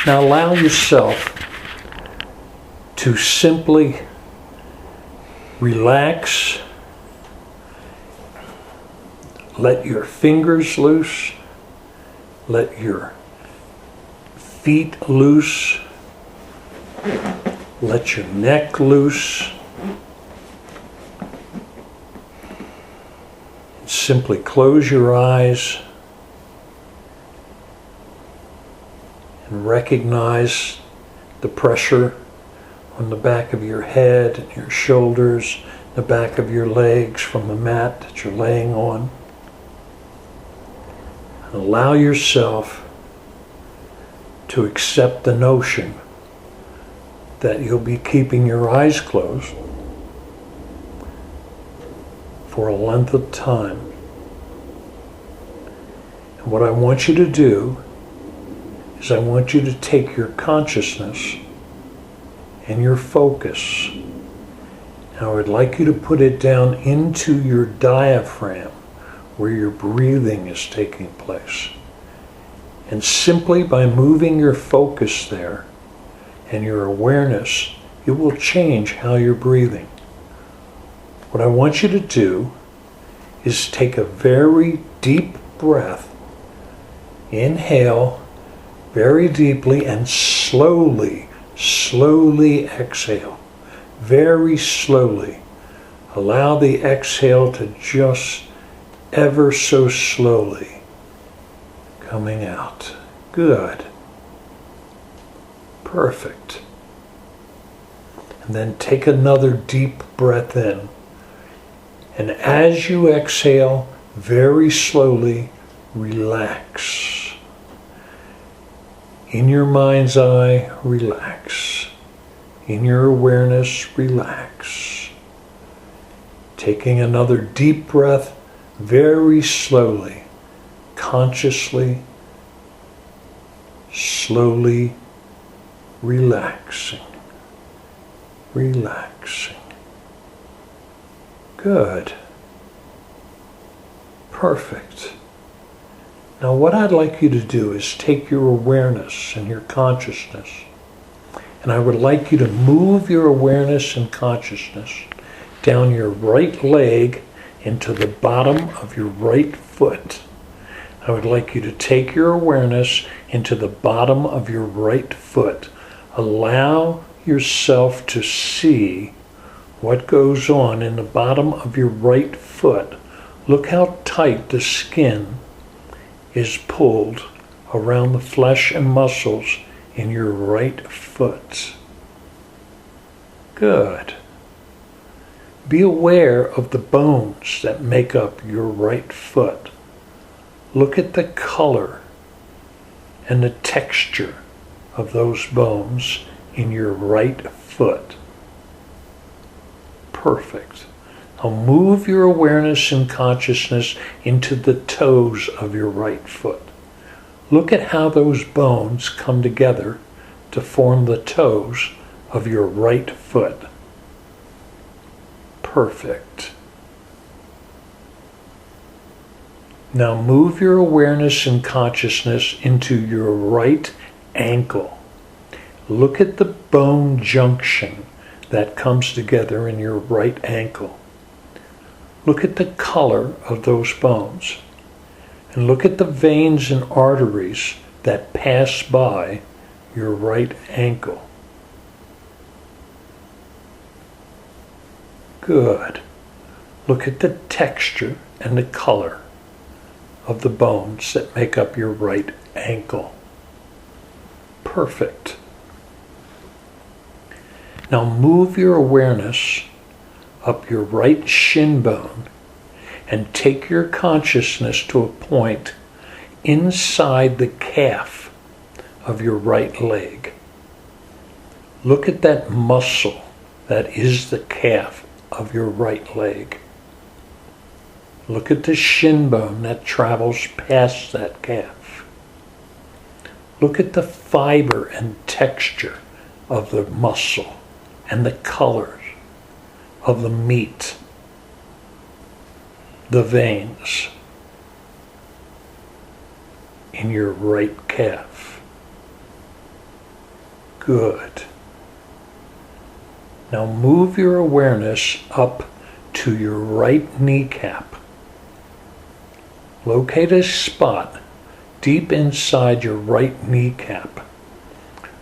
Now allow yourself to simply relax. Let your fingers loose. Let your feet loose. Let your neck loose. Simply close your eyes and recognize the pressure on the back of your head and your shoulders, the back of your legs from the mat that you're laying on. And allow yourself to accept the notion that you'll be keeping your eyes closed for a length of time. And what I want you to do is I want you to take your consciousness and your focus. Now I would like you to put it down into your diaphragm where your breathing is taking place. And simply by moving your focus there and your awareness, it will change how you're breathing. What I want you to do is take a very deep breath. Inhale very deeply and slowly exhale. Very slowly. Allow the exhale to just ever so slowly coming out. Good. Perfect. And then take another deep breath in. And as you exhale, very slowly relax. In your mind's eye, relax. In your awareness, relax. Taking another deep breath, very slowly, consciously, slowly relaxing. Relaxing. Good. Perfect. Now what I'd like you to do is take your awareness and your consciousness, and I would like you to move your awareness and consciousness down your right leg into the bottom of your right foot. I would like you to take your awareness into the bottom of your right foot. Allow yourself to see what goes on in the bottom of your right foot. Look how tight the skin is pulled around the flesh and muscles in your right foot. Good. Be aware of the bones that make up your right foot. Look at the color and the texture of those bones in your right foot. Perfect. Now move your awareness and consciousness into the toes of your right foot. Look at how those bones come together to form the toes of your right foot. Perfect. Now move your awareness and consciousness into your right ankle. Look at the bone junction that comes together in your right ankle. Look at the color of those bones. And look at the veins and arteries that pass by your right ankle. Good. Look at the texture and the color of the bones that make up your right ankle. Perfect. Now move your awareness up your right shin bone and take your consciousness to a point inside the calf of your right leg. Look at that muscle that is the calf of your right leg. Look at the shin bone that travels past that calf. Look at the fiber and texture of the muscle and the colors of the meat, the veins in your right calf. Good. Now move your awareness up to your right kneecap. Locate a spot deep inside your right kneecap.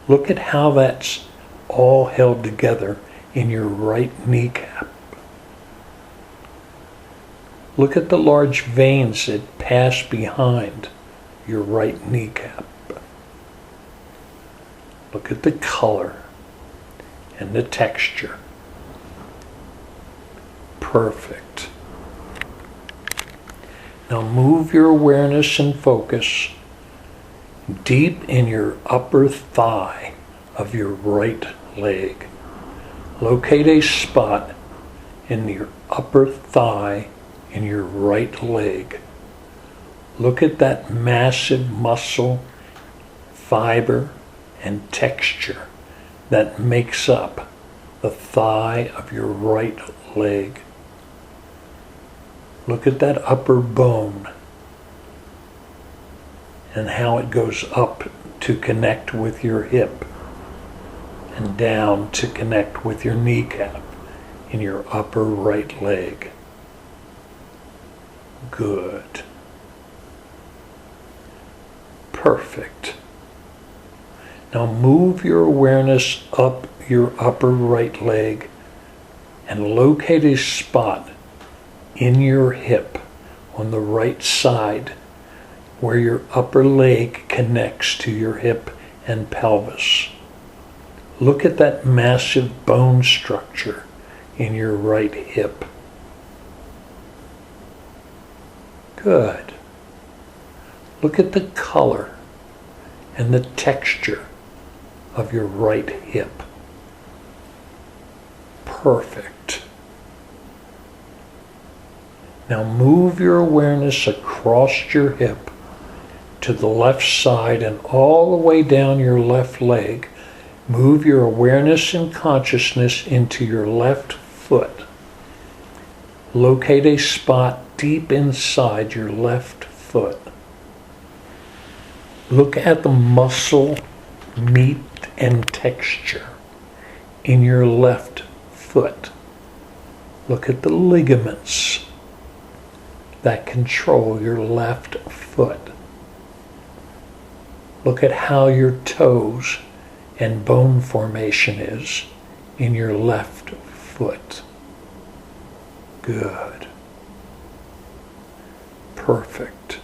Look at how that's all held together in your right kneecap. Look at the large veins that pass behind your right kneecap. Look at the color and the texture. Perfect. Now move your awareness and focus deep in your upper thigh of your right leg. Locate a spot in your upper thigh in your right leg. Look at that massive muscle, fiber, and texture that makes up the thigh of your right leg. Look at that upper bone and how it goes up to connect with your hip and down to connect with your kneecap in your upper right leg. Good. Perfect. Now move your awareness up your upper right leg and locate a spot in your hip on the right side where your upper leg connects to your hip and pelvis. Look at that massive bone structure in your right hip. Good. Look at the color and the texture of your right hip. Perfect. Now move your awareness across your hip to the left side and all the way down your left leg. Move your awareness and consciousness into your left foot. Locate a spot deep inside your left foot. Look at the muscle, meat, and texture in your left foot. Look at the ligaments that control your left foot. Look at how your toes and bone formation is in your left foot. Good. Perfect.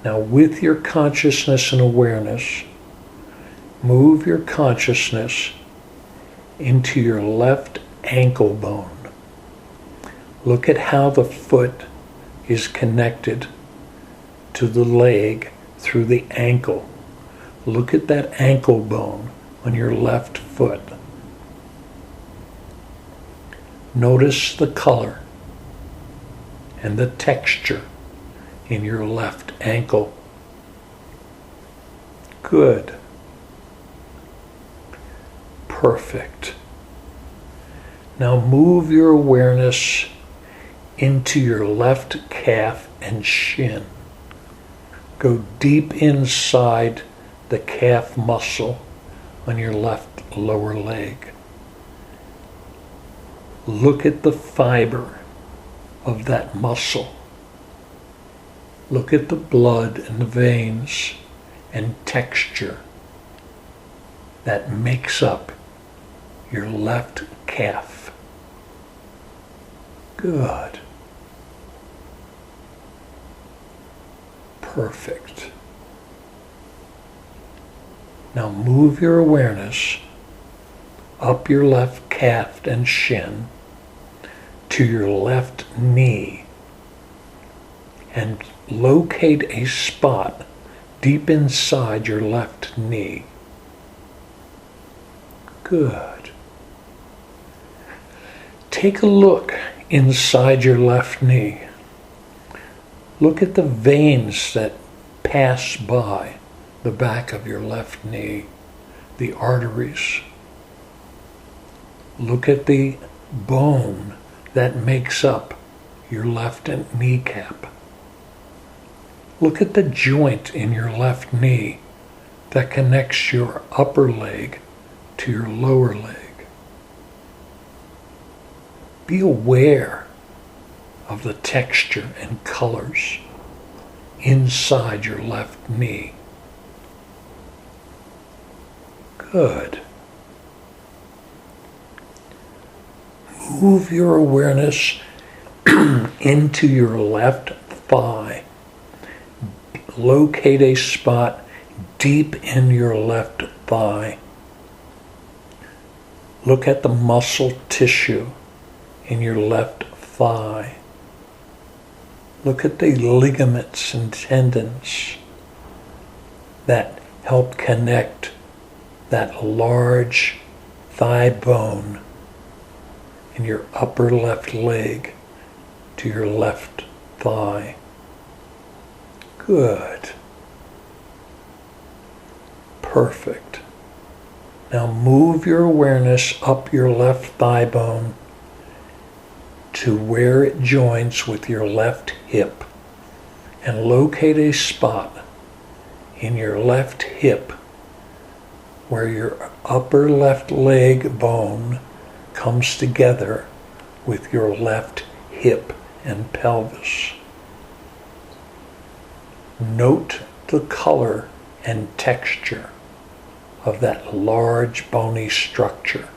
Now with your consciousness and awareness, move your consciousness into your left ankle bone. Look at how the foot is connected to the leg through the ankle. Look at that ankle bone on your left foot. Notice the color and the texture in your left ankle. Good. Perfect. Now move your awareness into your left calf and shin. Go deep inside the calf muscle on your left lower leg. Look at the fiber of that muscle. Look at the blood and the veins and texture that makes up your left calf. Good. Perfect. Now move your awareness up your left calf and shin to your left knee and locate a spot deep inside your left knee. Good. Take a look inside your left knee. Look at the veins that pass by the back of your left knee, the arteries. Look at the bone that makes up your left kneecap. Look at the joint in your left knee that connects your upper leg to your lower leg. Be aware of the texture and colors inside your left knee. Good. Move your awareness into your left thigh. Locate a spot deep in your left thigh. Look at the muscle tissue in your left thigh. Look at the ligaments and tendons that help connect that large thigh bone in your upper left leg to your left thigh. Good. Perfect. Now move your awareness up your left thigh bone to where it joins with your left hip, and locate a spot in your left hip where your upper left leg bone comes together with your left hip and pelvis. Note the color and texture of that large bony structure.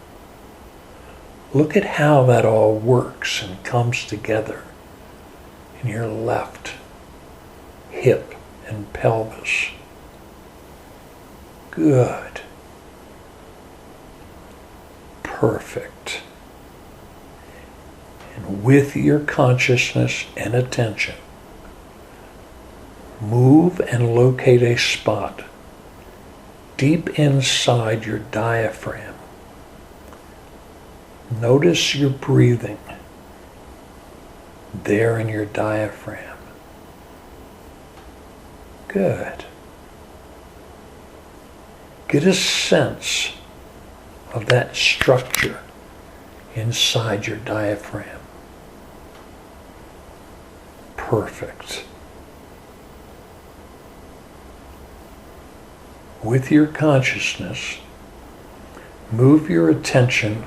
Look at how that all works and comes together in your left hip and pelvis. Good. Perfect. And with your consciousness and attention, move and locate a spot deep inside your diaphragm. Notice your breathing there in your diaphragm. Good. Get a sense of that structure inside your diaphragm. Perfect. With your consciousness, move your attention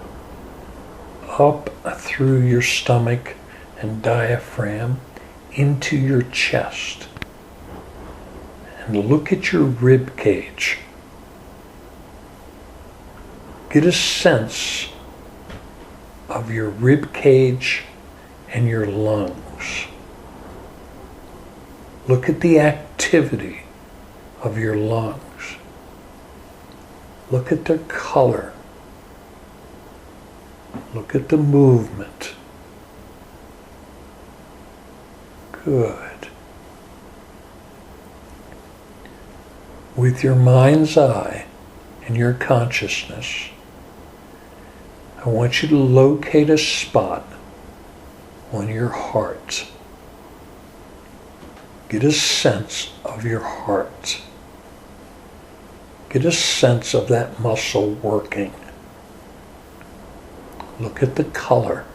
up through your stomach and diaphragm into your chest. And look at your rib cage. Get a sense of your rib cage and your lungs. Look at the activity of your lungs. Look at their color. Look at the movement. Good. With your mind's eye and your consciousness, I want you to locate a spot on your heart. Get a sense of your heart. Get a sense of that muscle working. Look at the color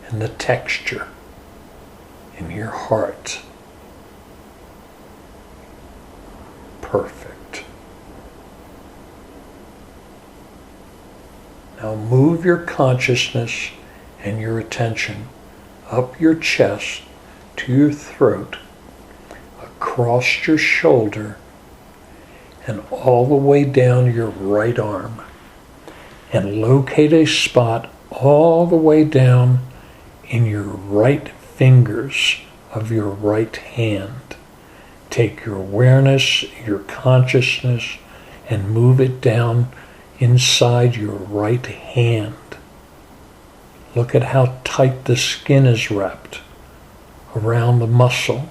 and the texture in your heart. Perfect. Now move your consciousness and your attention up your chest to your throat, across your shoulder, and all the way down your right arm. And locate a spot all the way down in your right fingers of your right hand. Take your awareness, your consciousness, and move it down inside your right hand. Look at how tight the skin is wrapped around the muscle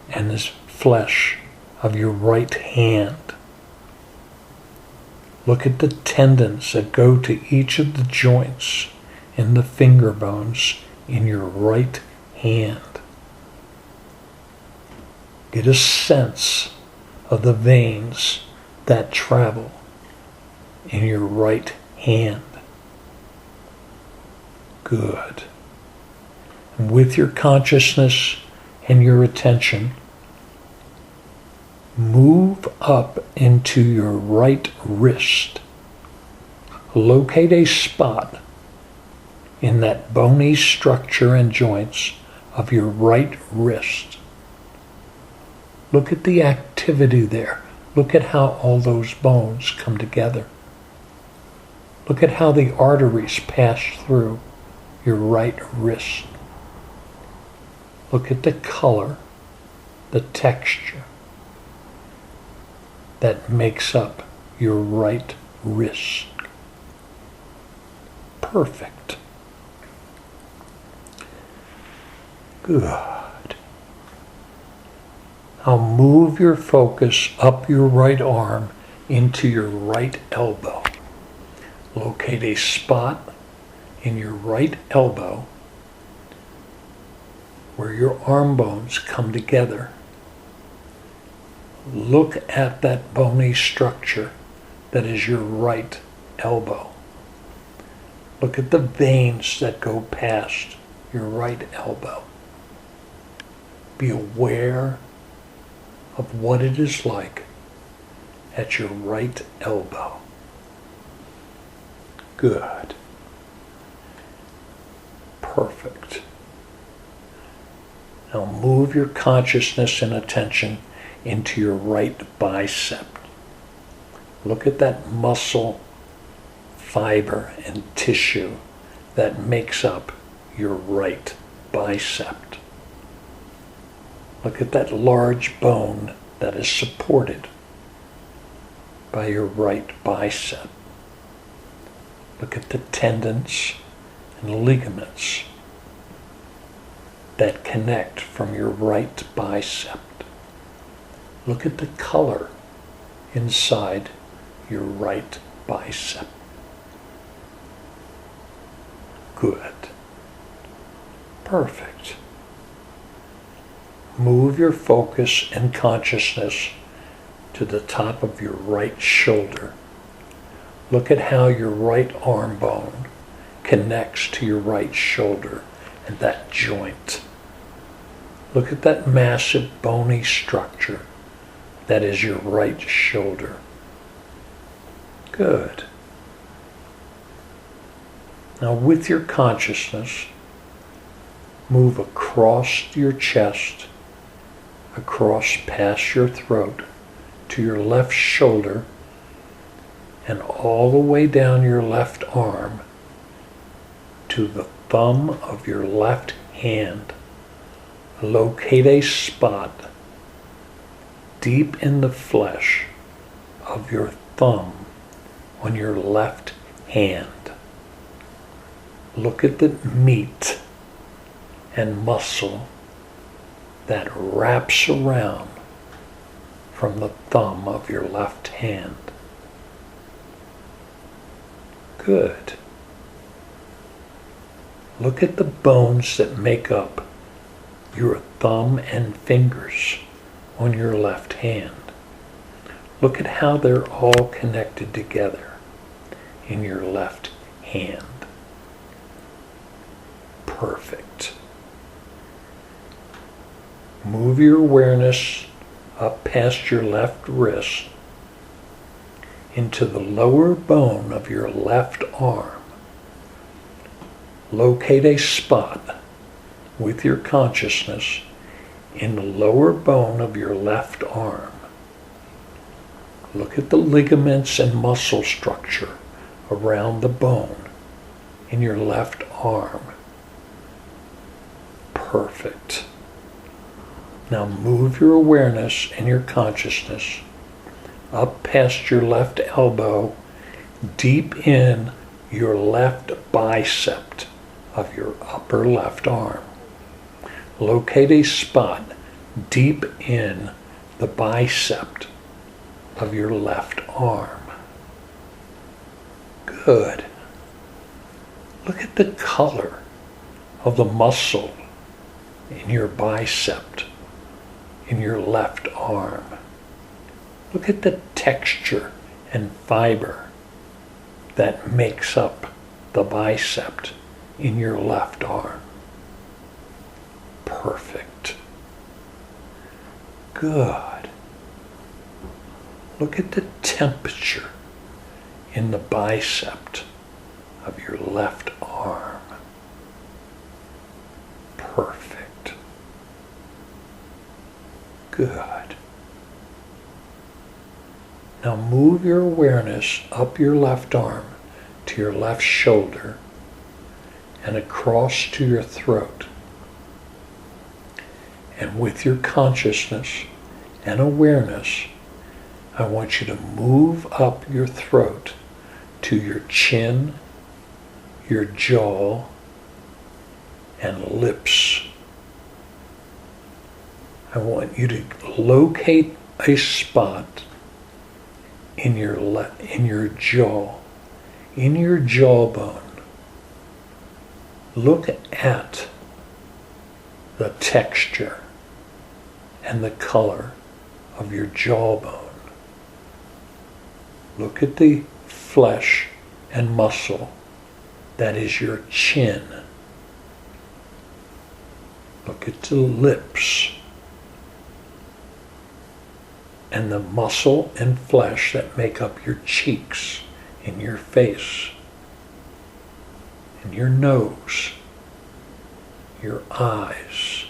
and this flesh of your right hand. Look at the tendons that go to each of the joints in the finger bones in your right hand. Get a sense of the veins that travel in your right hand. Good. And with your consciousness and your attention, Move up into your right wrist. Locate a spot in that bony structure and joints of your right wrist. Look at the activity there. Look at how all those bones come together. Look at how the arteries pass through your right wrist. Look at the color, the texture that makes up your right wrist. Perfect. Good. Now move your focus up your right arm into your right elbow. Locate a spot in your right elbow where your arm bones come together. Look at that bony structure that is your right elbow. Look at the veins that go past your right elbow. Be aware of what it is like at your right elbow. Good. Perfect. Now move your consciousness and attention into your right bicep. Look at that muscle, fiber, and tissue that makes up your right bicep. Look at that large bone that is supported by your right bicep. Look at the tendons and ligaments that connect from your right bicep. Look at the color inside your right bicep. Good. Perfect. Move your focus and consciousness to the top of your right shoulder. Look at how your right arm bone connects to your right shoulder and that joint. Look at that massive bony structure that is your right shoulder. Good. Now with your consciousness, move across your chest, across past your throat, to your left shoulder, and all the way down your left arm to the thumb of your left hand. Locate a spot deep in the flesh of your thumb on your left hand. Look at the meat and muscle that wraps around from the thumb of your left hand. Good. Look at the bones that make up your thumb and fingers on your left hand. Look at how they're all connected together in your left hand. Perfect. Move your awareness up past your left wrist into the lower bone of your left arm. Locate a spot with your consciousness in the lower bone of your left arm. Look at the ligaments and muscle structure around the bone in your left arm. Perfect. Now move your awareness and your consciousness up past your left elbow, deep in your left bicep of your upper left arm. Locate a spot deep in the bicep of your left arm. Good. Look at the color of the muscle in your bicep, in your left arm. Look at the texture and fiber that makes up the bicep in your left arm. Perfect. Good. Look at the temperature in the bicep of your left arm. Perfect. Good. Now move your awareness up your left arm to your left shoulder and across to your throat. And with your consciousness and awareness, I want you to move up your throat to your chin, your jaw, and lips. I want you to locate a spot in your jaw, in your jawbone. Look at the texture and the color of your jawbone. Look at the flesh and muscle that is your chin. Look at the lips and the muscle and flesh that make up your cheeks and your face and your nose, your eyes,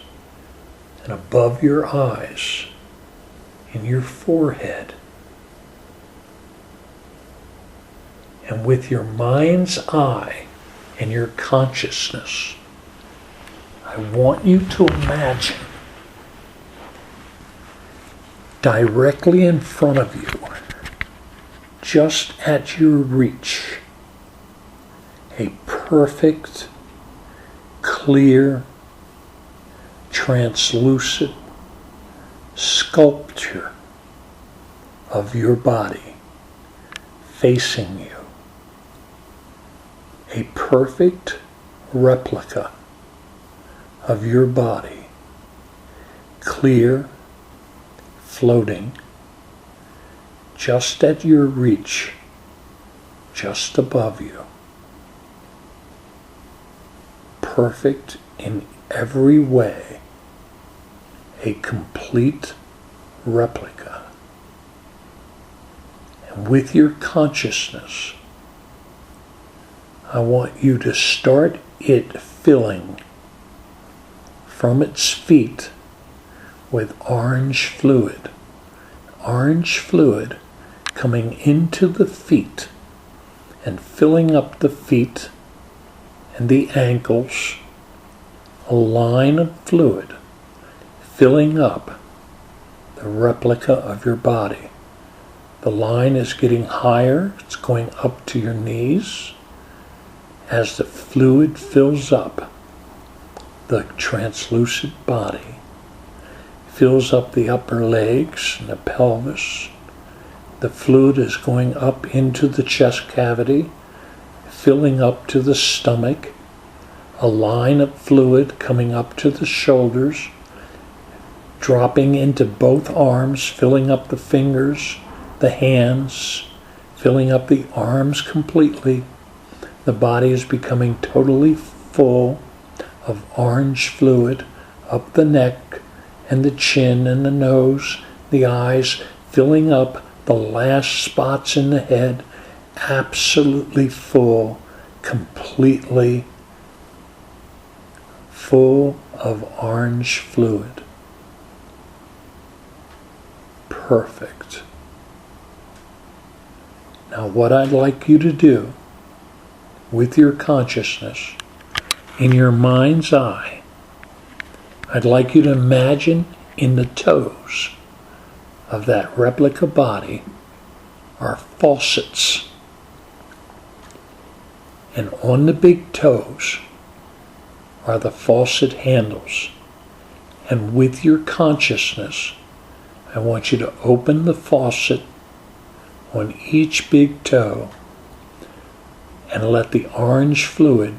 and above your eyes, in your forehead. And with your mind's eye and your consciousness, I want you to imagine directly in front of you, just at your reach, a perfect, clear, translucent sculpture of your body facing you. A perfect replica of your body, clear, floating, just at your reach, just above you. Perfect in every way, a complete replica. And with your consciousness, I want you to start it filling from its feet with orange fluid. Orange fluid coming into the feet and filling up the feet and the ankles. A line of fluid filling up the replica of your body. The line is getting higher. It's going up to your knees. As the fluid fills up the translucent body, fills up the upper legs and the pelvis. The fluid is going up into the chest cavity, filling up to the stomach. A line of fluid coming up to the shoulders, dropping into both arms, filling up the fingers, the hands, filling up the arms completely. The body is becoming totally full of orange fluid up the neck and the chin and the nose, the eyes, filling up the last spots in the head, absolutely full, completely full of orange fluid. Perfect. Now what I'd like you to do with your consciousness, in your mind's eye, I'd like you to imagine in the toes of that replica body are faucets. And on the big toes are the faucet handles. And with your consciousness, I want you to open the faucet on each big toe and let the orange fluid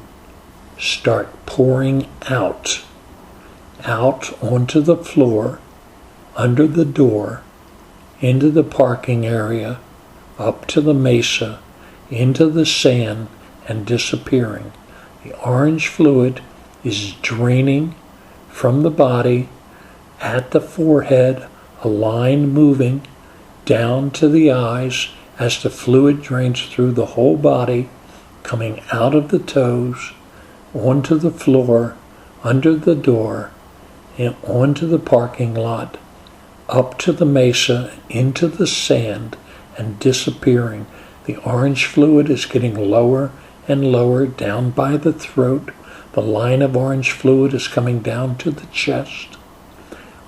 start pouring out onto the floor, under the door, into the parking area, up to the mesa, into the sand, and disappearing. The orange fluid is draining from the body at the forehead, a line moving down to the eyes as the fluid drains through the whole body, coming out of the toes, onto the floor, under the door, and onto the parking lot, up to the mesa, into the sand, and disappearing. The orange fluid is getting lower and lower down by the throat. The line of orange fluid is coming down to the chest,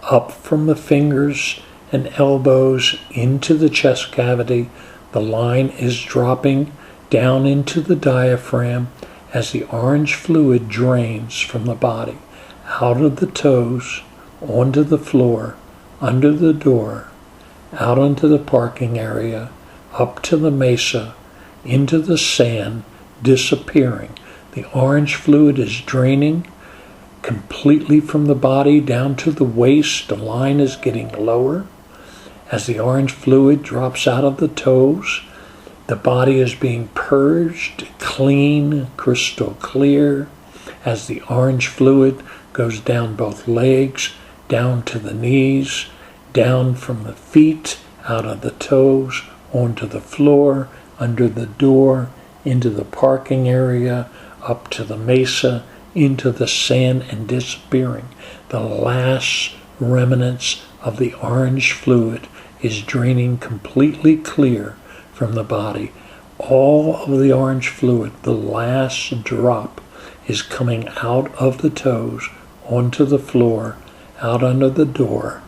up from the fingers and elbows into the chest cavity. The line is dropping down into the diaphragm as the orange fluid drains from the body, out of the toes, onto the floor, under the door, out onto the parking area, up to the mesa, into the sand, disappearing. The orange fluid is draining completely from the body down to the waist. The line is getting lower. As the orange fluid drops out of the toes, the body is being purged, clean, crystal clear. As the orange fluid goes down both legs, down to the knees, down from the feet, out of the toes, onto the floor, under the door, into the parking area, up to the mesa, into the sand, and disappearing. The last remnants of the orange fluid is draining completely clear from the body. All of the orange fluid, the last drop, is coming out of the toes, onto the floor, out under the door,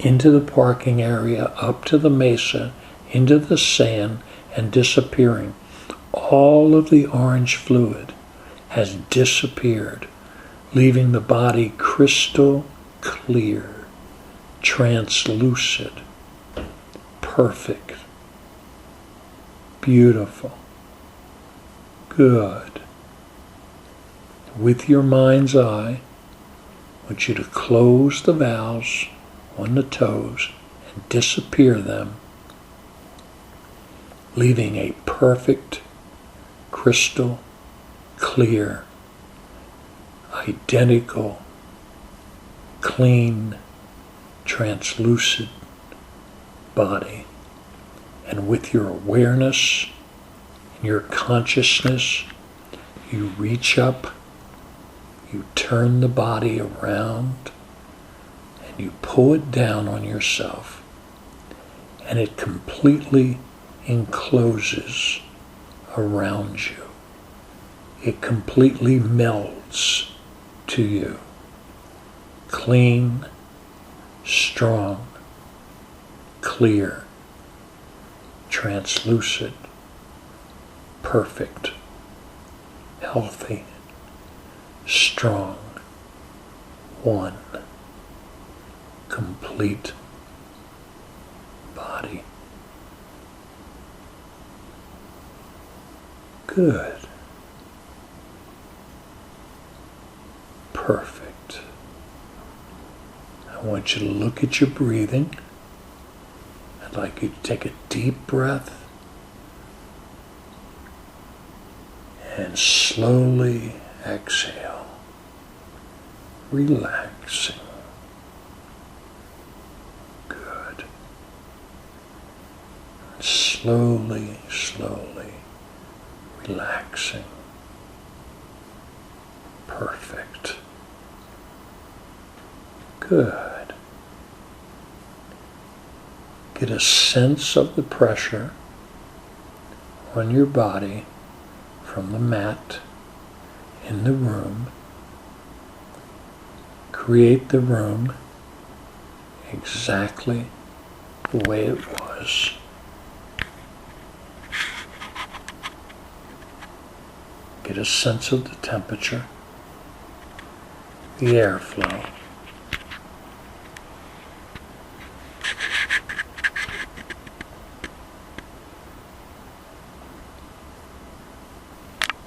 into the parking area, up to the mesa, into the sand, and disappearing. All of the orange fluid has disappeared, leaving the body crystal clear, translucid, perfect, beautiful, good. With your mind's eye, I want you to close the valves on the toes and disappear them, leaving a perfect, crystal clear, identical, clean, translucid body. And with your awareness and your consciousness, you reach up, you turn the body around, and you pull it down on yourself, and it completely encloses around you. It completely melds to you. Clean, strong, clear, translucid, perfect, healthy, strong, one, complete body. Good. Perfect. I want you to look at your breathing. I'd like you to take a deep breath and slowly exhale, relaxing. Good. And slowly, relaxing. Perfect. Good. Get a sense of the pressure on your body from the mat in the room. Create the room exactly the way it was. Get a sense of the temperature, the airflow.